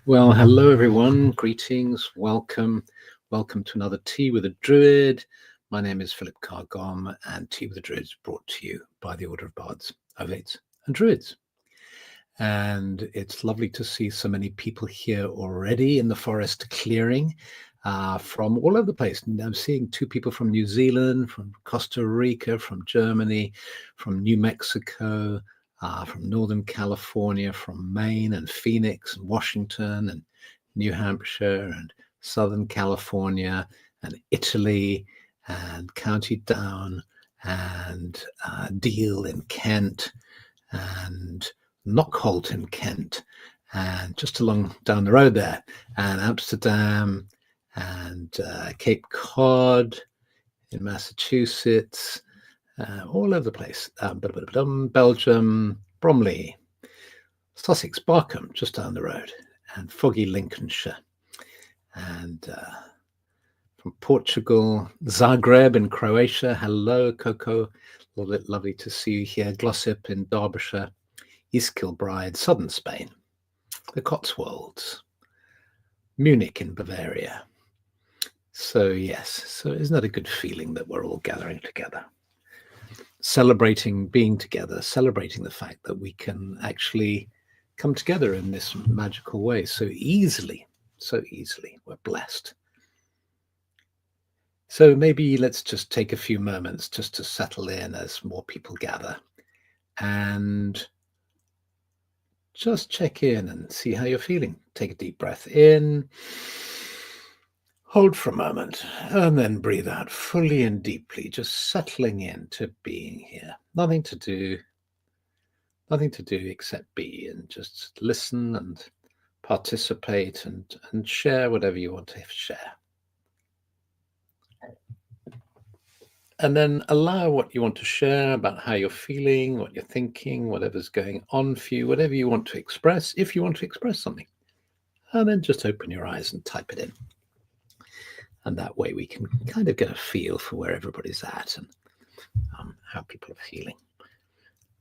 Well, hello everyone, greetings, welcome to another Tea with a Druid. My name is Philip Carr-Gomm, and Tea with a Druid is brought to you by the Order of Bards, Ovates and Druids. And it's lovely to see so many people here already in the forest clearing from all over the place. And I'm seeing 2 people from New Zealand, from Costa Rica, from Germany, from New Mexico, from Northern California, from Maine and Phoenix and Washington and New Hampshire and Southern California and Italy and County Down and Deal in Kent and Knockholt in Kent and just along down the road there, and Amsterdam and Cape Cod in Massachusetts, all over the place. Belgium, Bromley, Sussex, Barkham, just down the road, and foggy Lincolnshire. And from Portugal, Zagreb in Croatia. Hello, Coco. Lovely to see you here. Glossop in Derbyshire, East Kilbride, southern Spain, the Cotswolds, Munich in Bavaria. So yes, so isn't that a good feeling that we're all gathering together? Celebrating being together, celebrating the fact that we can actually come together in this magical way so easily. We're blessed. So maybe let's just take a few moments just to settle in as more people gather and just check in and see how you're feeling. Take a deep breath in, hold for a moment, and then breathe out fully and deeply, just settling into being here. Nothing to do except be, and just listen and participate and share whatever you want to share. And then allow what you want to share about how you're feeling, what you're thinking, whatever's going on for you, whatever you want to express, if you want to express something. And then just open your eyes and type it in. And that way we can kind of get a feel for where everybody's at and how people are feeling.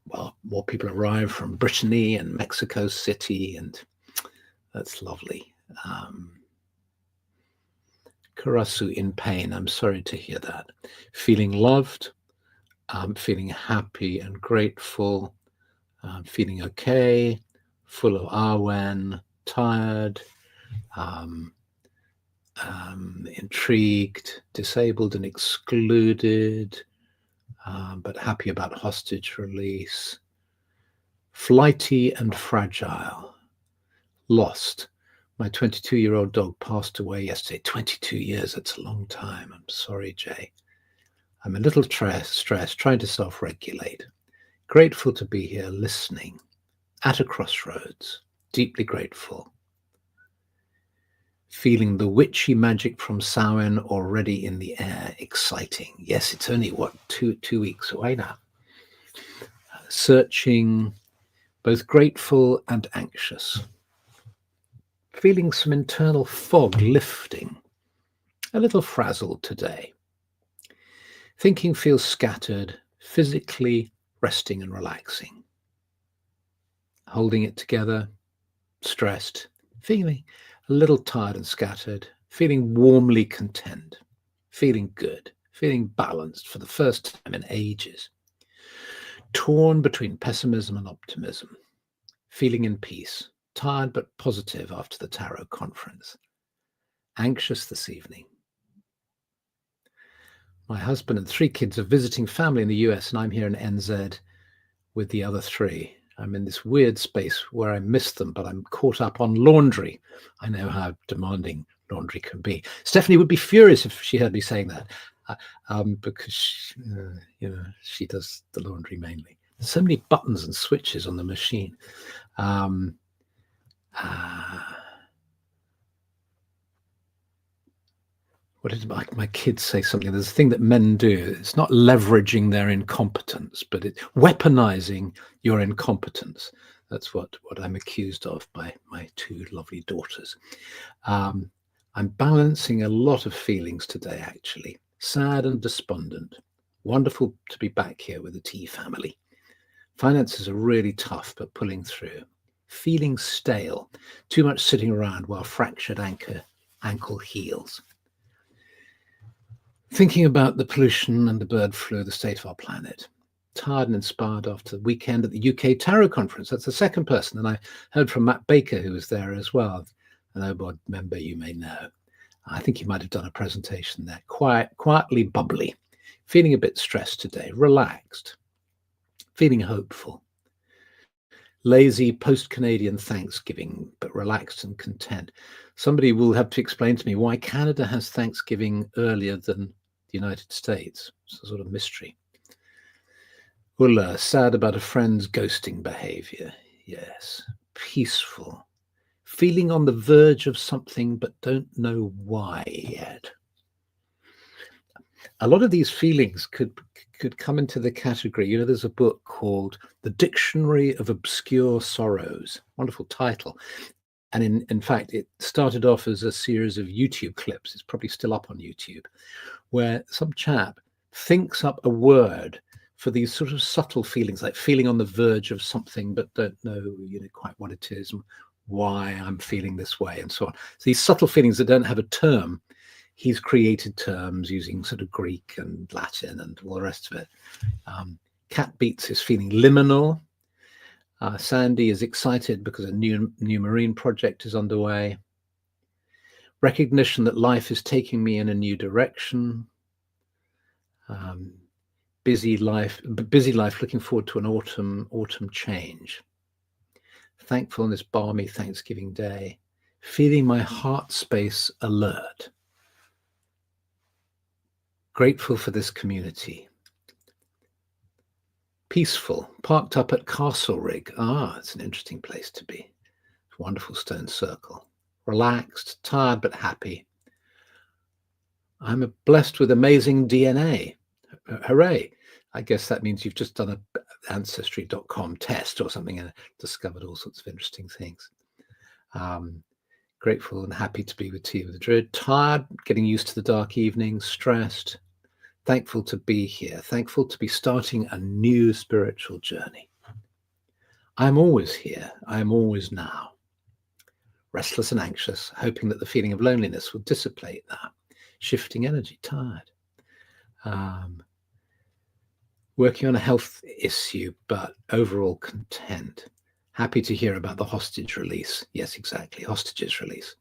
Well, more people arrive from Brittany and Mexico City, and that's lovely. Karasu in pain. I'm sorry to hear that. Feeling loved, feeling happy and grateful, feeling okay, full of awen, tired, intrigued, disabled and excluded, but happy about hostage release, flighty and fragile, lost. My 22-year-old dog passed away yesterday. 22 years, that's a long time. I'm sorry, Jay. I'm a little stressed, trying to self-regulate. Grateful to be here listening at a crossroads. Deeply grateful. Feeling the witchy magic from Samhain already in the air. Exciting. Yes, it's only, two weeks away now. Searching, both grateful and anxious. Feeling some internal fog lifting, a little frazzled today. Thinking feels scattered, physically resting and relaxing. Holding it together, stressed, feeling a little tired and scattered, feeling warmly content, feeling good, feeling balanced for the first time in ages. Torn between pessimism and optimism, feeling in peace. Tired but positive after the tarot conference. Anxious this evening. My husband and 3 kids are visiting family in the US, and I'm here in NZ with the other 3. I'm in this weird space where I miss them, but I'm caught up on laundry. I know how demanding laundry can be. Stephanie would be furious if she heard me saying that, because she does the laundry mainly. There's so many buttons and switches on the machine. What did my kids say? Something. There's a thing that men do. It's not leveraging their incompetence, but it's weaponizing your incompetence. That's what I'm accused of by my two lovely daughters. I'm balancing a lot of feelings today, actually. Sad and despondent. Wonderful to be back here with the T family. Finances are really tough, but pulling through. Feeling stale. Too much sitting around while fractured ankle heals. Thinking about the pollution and the bird flu, the state of our planet. Tired and inspired after the weekend at the UK Tarot Conference. That's the second person. And I heard from Matt Baker, who was there as well. An OBOD member you may know. I think he might have done a presentation there. Quietly bubbly. Feeling a bit stressed today. Relaxed. Feeling hopeful. Lazy post-Canadian Thanksgiving, but relaxed and content. Somebody will have to explain to me why Canada has Thanksgiving earlier than the United States. It's a sort of mystery. Ulla, sad about a friend's ghosting behavior. Yes. Peaceful. Feeling on the verge of something, but don't know why yet. A lot of these feelings could come into the category. There's a book called The Dictionary of Obscure Sorrows. Wonderful title. And in fact, it started off as a series of YouTube clips. It's probably still up on YouTube, where some chap thinks up a word for these sort of subtle feelings, like feeling on the verge of something, but don't know, quite what it is and why I'm feeling this way and so on. So these subtle feelings that don't have a term, he's created terms using sort of Greek and Latin and all the rest of it. Cat Beats is feeling liminal. Sandy is excited because a new marine project is underway. Recognition that life is taking me in a new direction. Busy life, looking forward to an autumn change. Thankful on this balmy Thanksgiving day. Feeling my heart space alert. Grateful for this community. Peaceful, parked up at Castle Rig. It's an interesting place to be. Wonderful stone circle. Relaxed, tired but happy. I'm blessed with amazing DNA. Hooray. I guess that means you've just done an ancestry.com test or something and discovered all sorts of interesting things. Grateful and happy to be with Tea with the Druid. Tired, getting used to the dark evenings, stressed. Thankful to be here. Thankful to be starting a new spiritual journey. I'm always here. I'm always now. Restless and anxious, hoping that the feeling of loneliness will dissipate that. Shifting energy, tired. Working on a health issue, but overall content. Happy to hear about the hostage release. Yes, exactly, hostages release.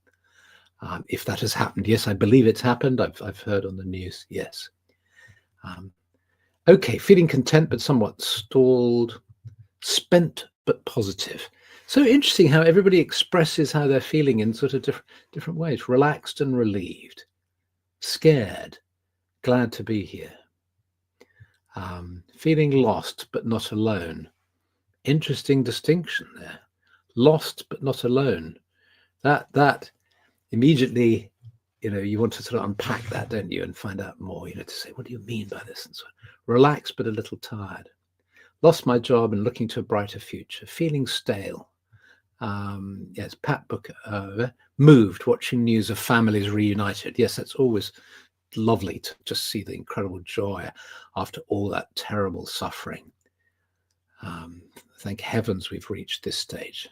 If that has happened, yes, I believe it's happened. I've heard on the news, yes. Okay, feeling content but somewhat stalled, spent but positive. So interesting how everybody expresses how they're feeling in sort of different ways. Relaxed and relieved, scared, glad to be here. Feeling lost but not alone. Interesting distinction there. Lost but not alone. That immediately, you want to sort of unpack that, don't you, and find out more, to say, what do you mean by this? And so on. Relaxed but a little tired. Lost my job and looking to a brighter future. Feeling stale. Yes, Pat Booker. Moved, watching news of families reunited. Yes, that's always lovely to just see the incredible joy after all that terrible suffering. Thank heavens we've reached this stage.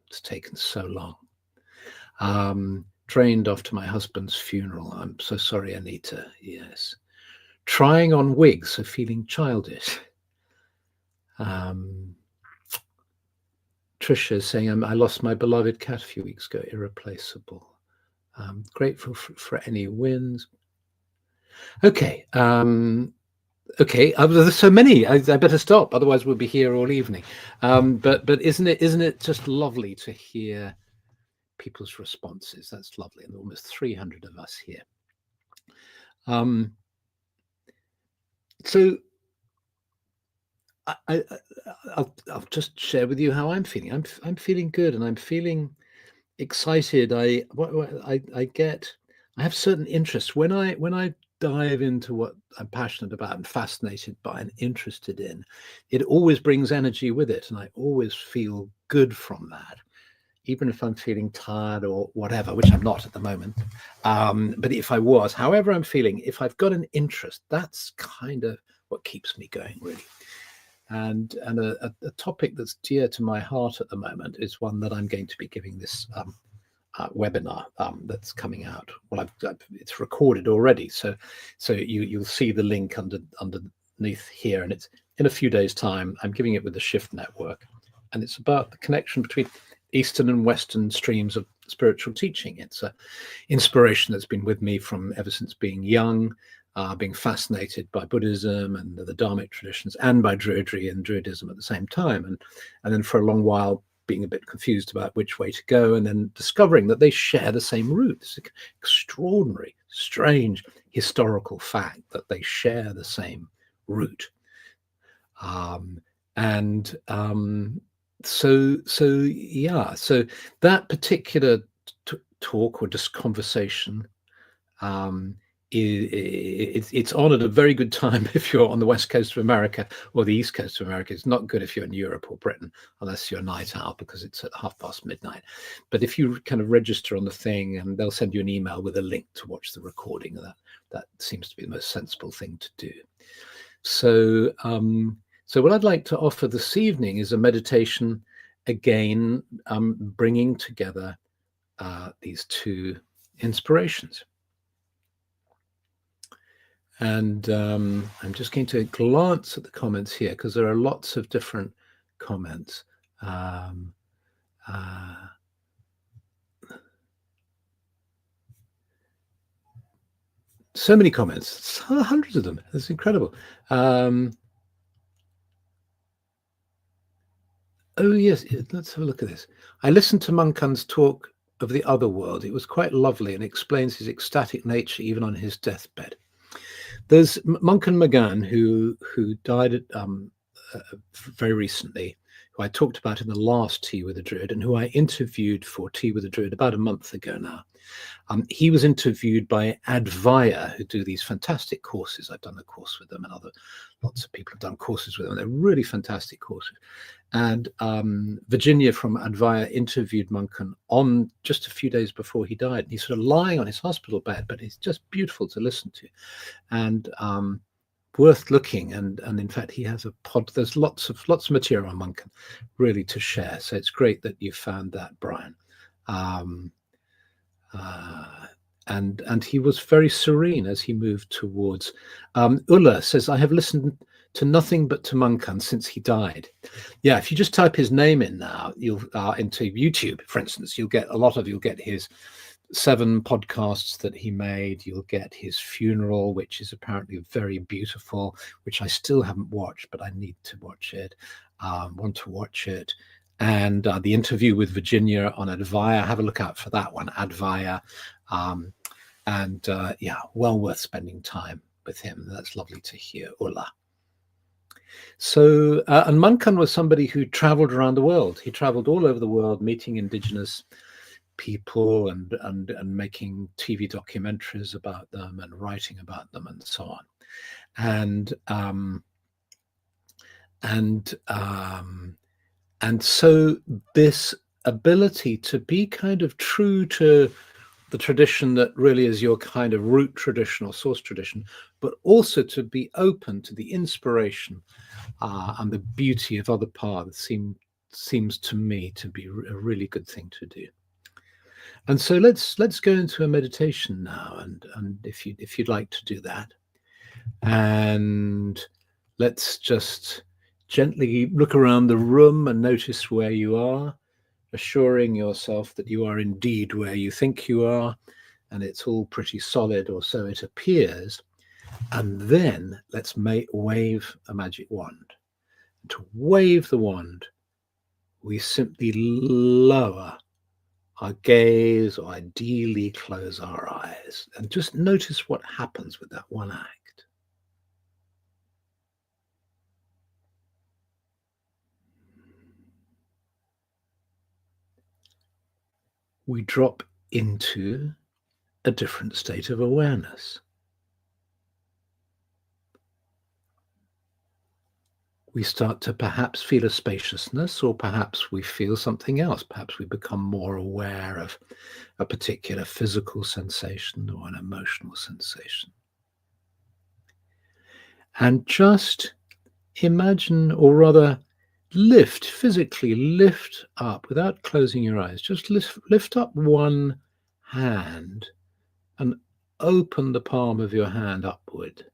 It's taken so long. Trained off to my husband's funeral. I'm so sorry, Anita. Yes. Trying on wigs, so feeling childish. Tricia saying, I lost my beloved cat a few weeks ago, irreplaceable. Grateful for any wins. Okay. Okay, there's so many. I better stop, otherwise we'll be here all evening. But isn't it just lovely to hear people's responses? That's lovely, and almost 300 of us here. So I'll just share with you how I'm feeling. I'm feeling good, and I'm feeling excited. I have certain interests when I dive into what I'm passionate about and fascinated by and interested in. It always brings energy with it, and I always feel good from that, even if I'm feeling tired or whatever, which I'm not at the moment. But if I was, however I'm feeling, if I've got an interest, that's kind of what keeps me going, really. And a topic that's dear to my heart at the moment is one that I'm going to be giving this webinar that's coming out. Well, it's recorded already, so you'll see the link underneath here, and it's in a few days' time. I'm giving it with the Shift Network, and it's about the connection between Eastern and Western streams of spiritual teaching. It's an inspiration that's been with me from ever since being young, being fascinated by Buddhism and the Dharmic traditions, and by Druidry and Druidism at the same time, and then for a long while being a bit confused about which way to go, and then discovering that they share the same roots. Extraordinary, strange historical fact that they share the same root. So that particular talk or just conversation, it's on at a very good time if you're on the west coast of America or the east coast of America. It's not good if you're in Europe or Britain, unless you're a night owl, because it's at midnight. But if you kind of register on the thing, and they'll send you an email with a link to watch the recording, that seems to be the most sensible thing to do. So what I'd like to offer this evening is a meditation, again, bringing together these two inspirations. And I'm just going to glance at the comments here, because there are lots of different comments. So many comments, hundreds of them. It's incredible. Oh, yes, let's have a look at this. I listened to Munkan's talk of the other world. It was quite lovely and explains his ecstatic nature even on his deathbed. There's Munkan Magan, who died very recently, who I talked about in the last Tea with a Druid, and who I interviewed for Tea with a Druid about a month ago now. He was interviewed by Advaya, who do these fantastic courses. I've done a course with them, and lots of people have done courses with them. They're really fantastic courses. And Virginia from Advaya interviewed Munkan on just a few days before he died. He's sort of lying on his hospital bed, but it's just beautiful to listen to, and worth looking. And in fact, he has a pod. There's lots of material on Munkan, really, to share. So it's great that you found that, Brian. And he was very serene as he moved towards. Ulla says, I have listened to nothing but to Munkan since he died. Yeah, if you just type his name in now, you'll into YouTube, for instance, you'll get his 7 podcasts that he made. You'll get his funeral, which is apparently very beautiful, which I still haven't watched, but I need to watch it. Want to watch it. And the interview with Virginia on Advaya, have a look out for that one, Advaya. Yeah, well worth spending time with him. That's lovely to hear, Ulla. So, and Munkan was somebody who traveled around the world. He traveled all over the world, meeting indigenous people and making TV documentaries about them and writing about them and so on. And so this ability to be kind of true to the tradition that really is your kind of root tradition or source tradition, but also to be open to the inspiration and the beauty of other paths seems to me to be a really good thing to do. And so let's go into a meditation now, and if you'd like to do that, and let's just gently look around the room and notice where you are, assuring yourself that you are indeed where you think you are, and it's all pretty solid, or so it appears. And then let's wave a magic wand. To wave the wand, we simply lower our gaze, or ideally close our eyes, and just notice what happens with that one act. We drop into a different state of awareness. We start to perhaps feel a spaciousness, or perhaps we feel something else. Perhaps we become more aware of a particular physical sensation or an emotional sensation. And just imagine, or rather physically lift up without closing your eyes. Just lift up one hand and open the palm of your hand upward.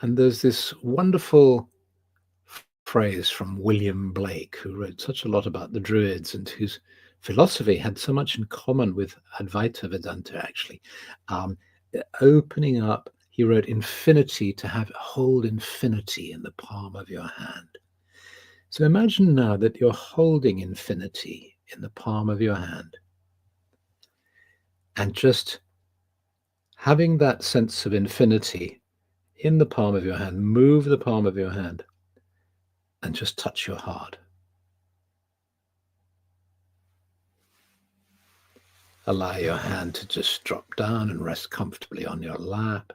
And there's this wonderful phrase from William Blake, who wrote such a lot about the Druids and whose philosophy had so much in common with Advaita Vedanta, actually. Opening up, he wrote, infinity, to hold infinity in the palm of your hand. So imagine now that you're holding infinity in the palm of your hand, and just having that sense of infinity in the palm of your hand. Move the palm of your hand and just touch your heart. Allow your hand to just drop down and rest comfortably on your lap.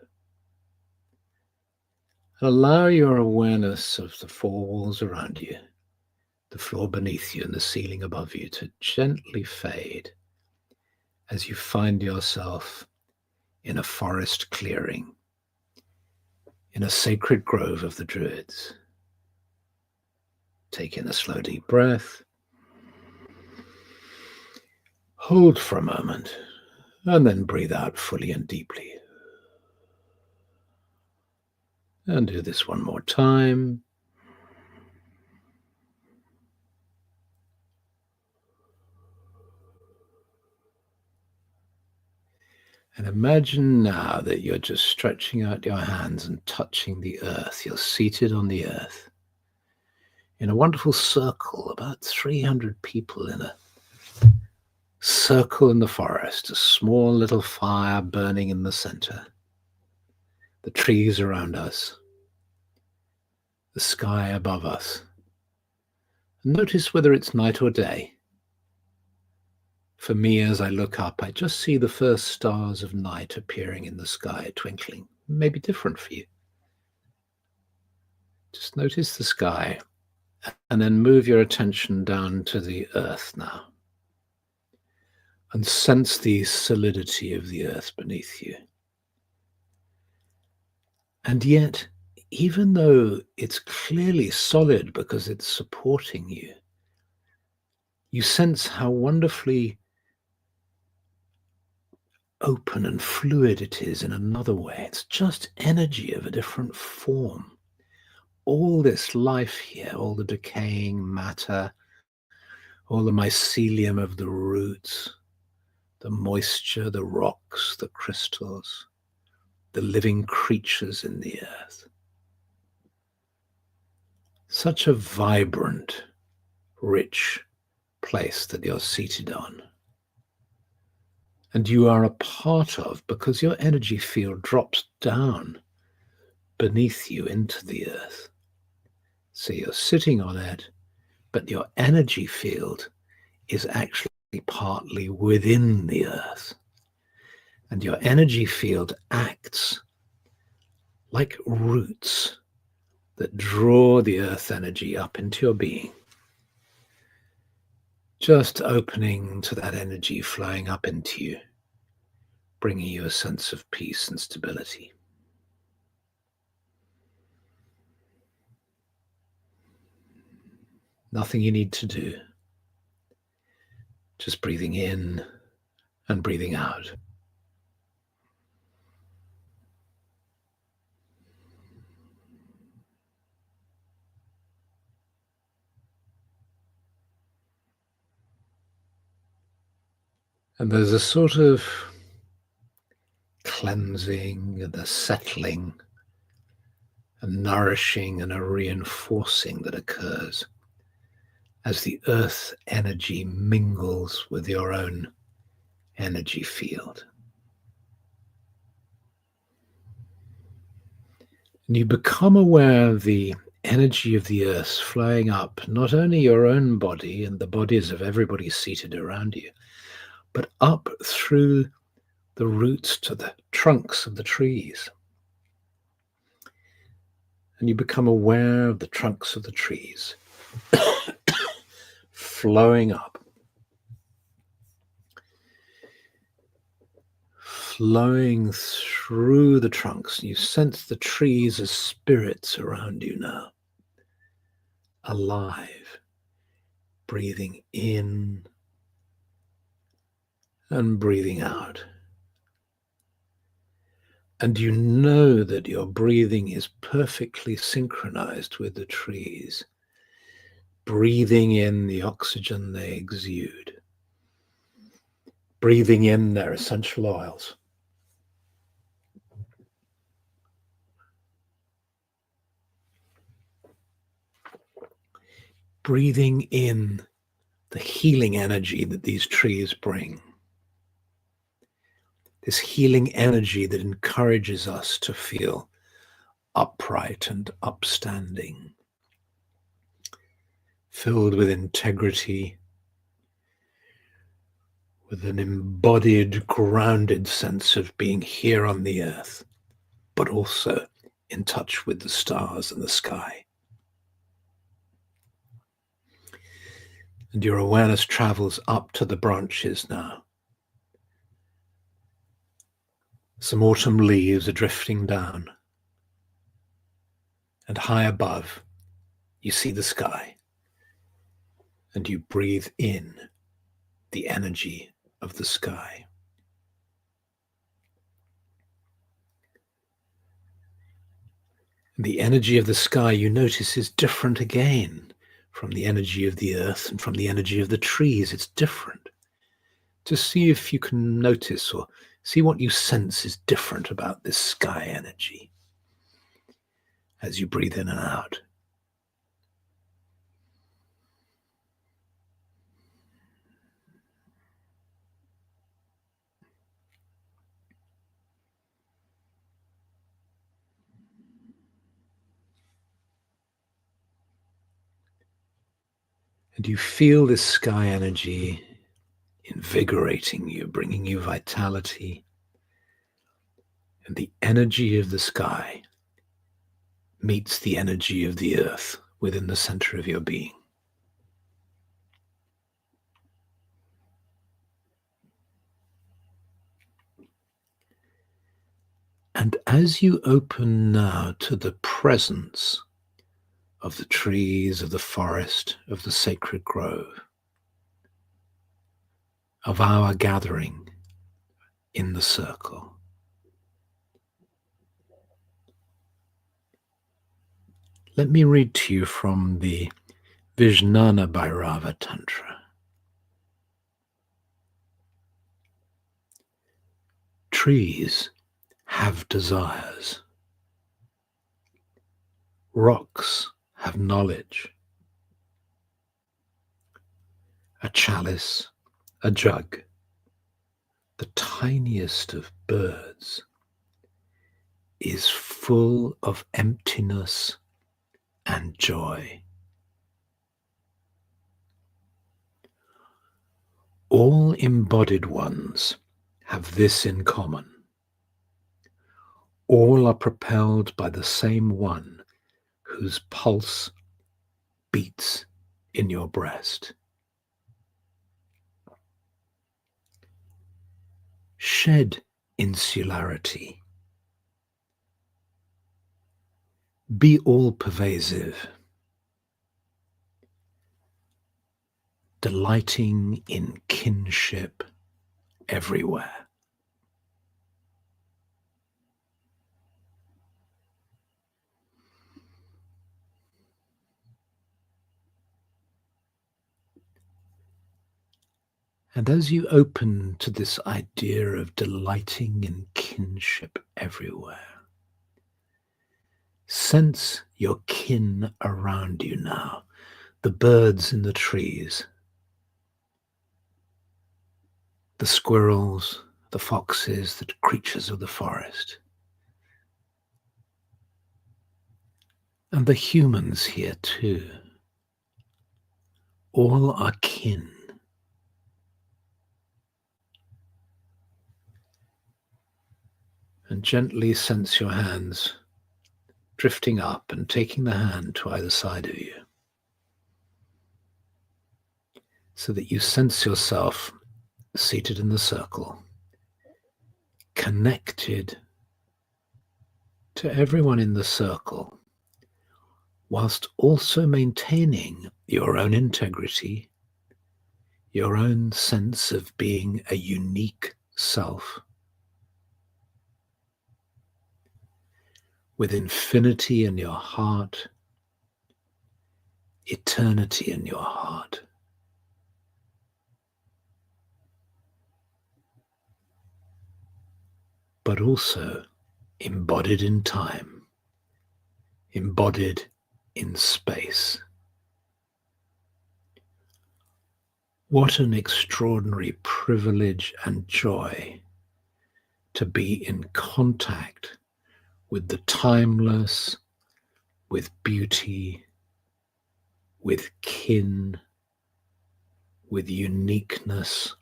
And allow your awareness of the four walls around you, the floor beneath you, and the ceiling above you to gently fade as you find yourself in a forest clearing, in a sacred grove of the Druids. Take in a slow, deep breath. Hold for a moment, and then breathe out fully and deeply. And do this one more time. And imagine now that you're just stretching out your hands and touching the earth. You're seated on the earth in a wonderful circle, about 300 people in a circle in the forest, a small little fire burning in the center, the trees around us, the sky above us. And notice whether it's night or day. For me, as I look up, I just see the first stars of night appearing in the sky, twinkling. Maybe different for you. Just notice the sky, and then move your attention down to the earth now. And sense the solidity of the earth beneath you. And yet, even though it's clearly solid because it's supporting you, you sense how wonderfully open and fluid it is in another way. It's just energy of a different form. All this life here, all the decaying matter, all the mycelium of the roots, the moisture, the rocks, the crystals, the living creatures in the earth. Such a vibrant, rich place that you're seated on. And you are a part of, because your energy field drops down beneath you into the earth. So you're sitting on it, but your energy field is actually partly within the earth. And your energy field acts like roots that draw the earth energy up into your being. Just opening to that energy flowing up into you, bringing you a sense of peace and stability. Nothing you need to do. Just breathing in and breathing out. And there's a sort of cleansing and a settling, a nourishing and a reinforcing that occurs as the earth energy mingles with your own energy field. And you become aware of the energy of the earth flowing up, not only your own body and the bodies of everybody seated around you, but up through the roots to the trunks of the trees. And you become aware of the trunks of the trees flowing up, flowing through the trunks. You sense the trees as spirits around you now, alive, breathing in and breathing out. And you know that your breathing is perfectly synchronized with the trees, breathing in the oxygen they exude, breathing in their essential oils, breathing in the healing energy that these trees bring. This healing energy that encourages us to feel upright and upstanding, filled with integrity, with an embodied, grounded sense of being here on the earth, but also in touch with the stars and the sky. And your awareness travels up to the branches now. Some autumn leaves are drifting down, and high above, you see the sky, and you breathe in the energy of the sky. And the energy of the sky, you notice, is different again from the energy of the earth and from the energy of the trees. It's different. To see if you can notice or see what you sense is different about this sky energy as you breathe in and out. And you feel this sky energy invigorating you, bringing you vitality. And the energy of the sky meets the energy of the earth within the center of your being. And as you open now to the presence of the trees, of the forest, of the sacred grove, of our gathering in the circle, let me read to you from the Vijnana Bhairava Tantra. Trees have desires. Rocks have knowledge. A chalice, a jug, the tiniest of birds, is full of emptiness and joy. All embodied ones have this in common. All are propelled by the same one whose pulse beats in your breast. Shed insularity. Be all-pervasive, delighting in kinship everywhere. And as you open to this idea of delighting in kinship everywhere, sense your kin around you now, the birds in the trees, the squirrels, the foxes, the creatures of the forest, and the humans here too. All are kin. And gently sense your hands drifting up and taking the hand to either side of you, so that you sense yourself seated in the circle, connected to everyone in the circle, whilst also maintaining your own integrity, your own sense of being a unique self, with infinity in your heart, eternity in your heart. But also embodied in time, embodied in space. What an extraordinary privilege and joy to be in contact with the timeless, with beauty, with kin, with uniqueness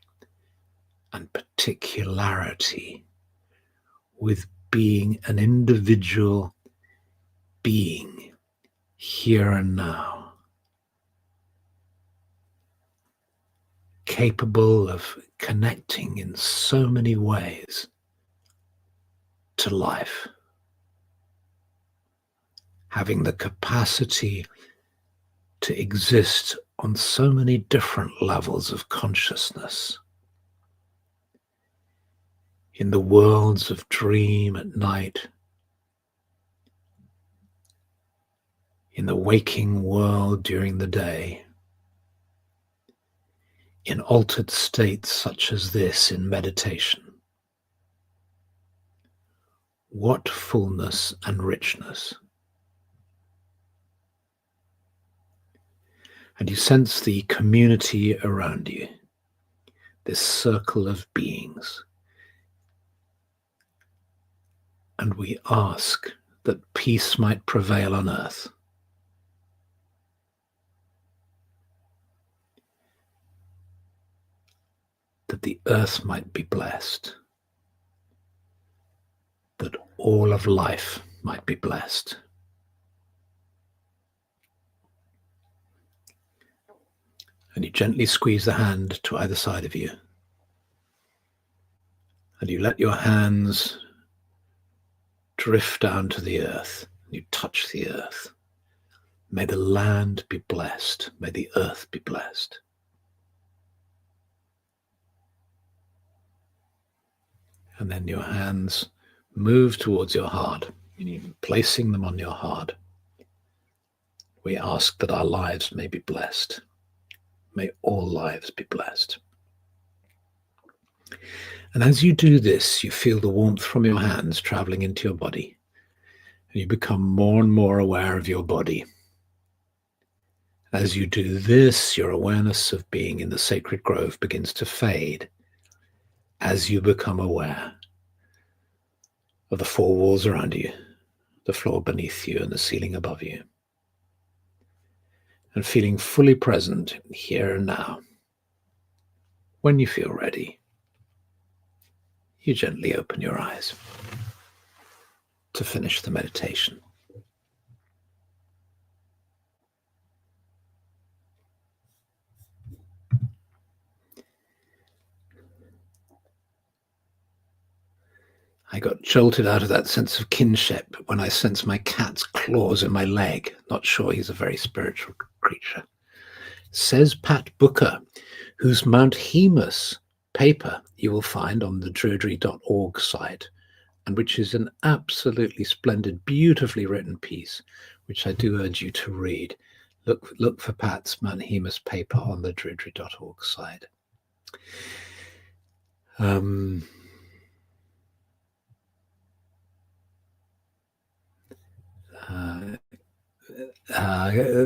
and particularity, with being an individual being here and now, capable of connecting in so many ways to life, having the capacity to exist on so many different levels of consciousness, in the worlds of dream at night, in the waking world during the day, in altered states such as this in meditation. What fullness and richness. And you sense the community around you, this circle of beings. And we ask that peace might prevail on earth. That the earth might be blessed. That all of life might be blessed. And you gently squeeze the hand to either side of you. And you let your hands drift down to the earth. You touch the earth. May the land be blessed. May the earth be blessed. And then your hands move towards your heart, placing them on your heart. We ask that our lives may be blessed. May all lives be blessed. And as you do this, you feel the warmth from your hands traveling into your body. And you become more and more aware of your body. As you do this, your awareness of being in the sacred grove begins to fade as you become aware of the four walls around you, the floor beneath you, and the ceiling above you. And feeling fully present here and now. When you feel ready, you gently open your eyes to finish the meditation. I got jolted out of that sense of kinship when I sensed my cat's claws in my leg. Not sure he's a very spiritual creature. Says Pat Booker, whose Mount Hemus paper you will find on the druidry.org site, and which is an absolutely splendid, beautifully written piece, which I do urge you to read. Look for Pat's Mount Hemus paper on the druidry.org site.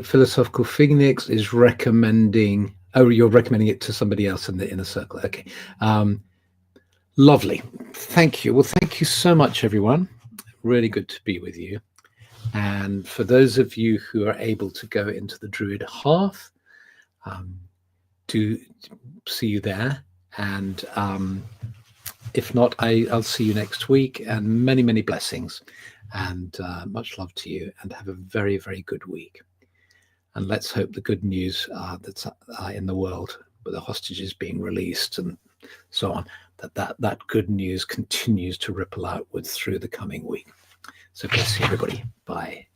Philosophical Phoenix is recommending. Oh, you're recommending it to somebody else in the inner circle. Okay. Lovely. Thank you. Well, thank you so much, everyone. Really good to be with you. And for those of you who are able to go into the Druid Hearth, to see you there. And if not, I'll see you next week, and many, many blessings, and much love to you, and have a very, very good week. And let's hope the good news that's in the world, with the hostages being released and so on, that good news continues to ripple outwards through the coming week. So bless you, everybody. Bye.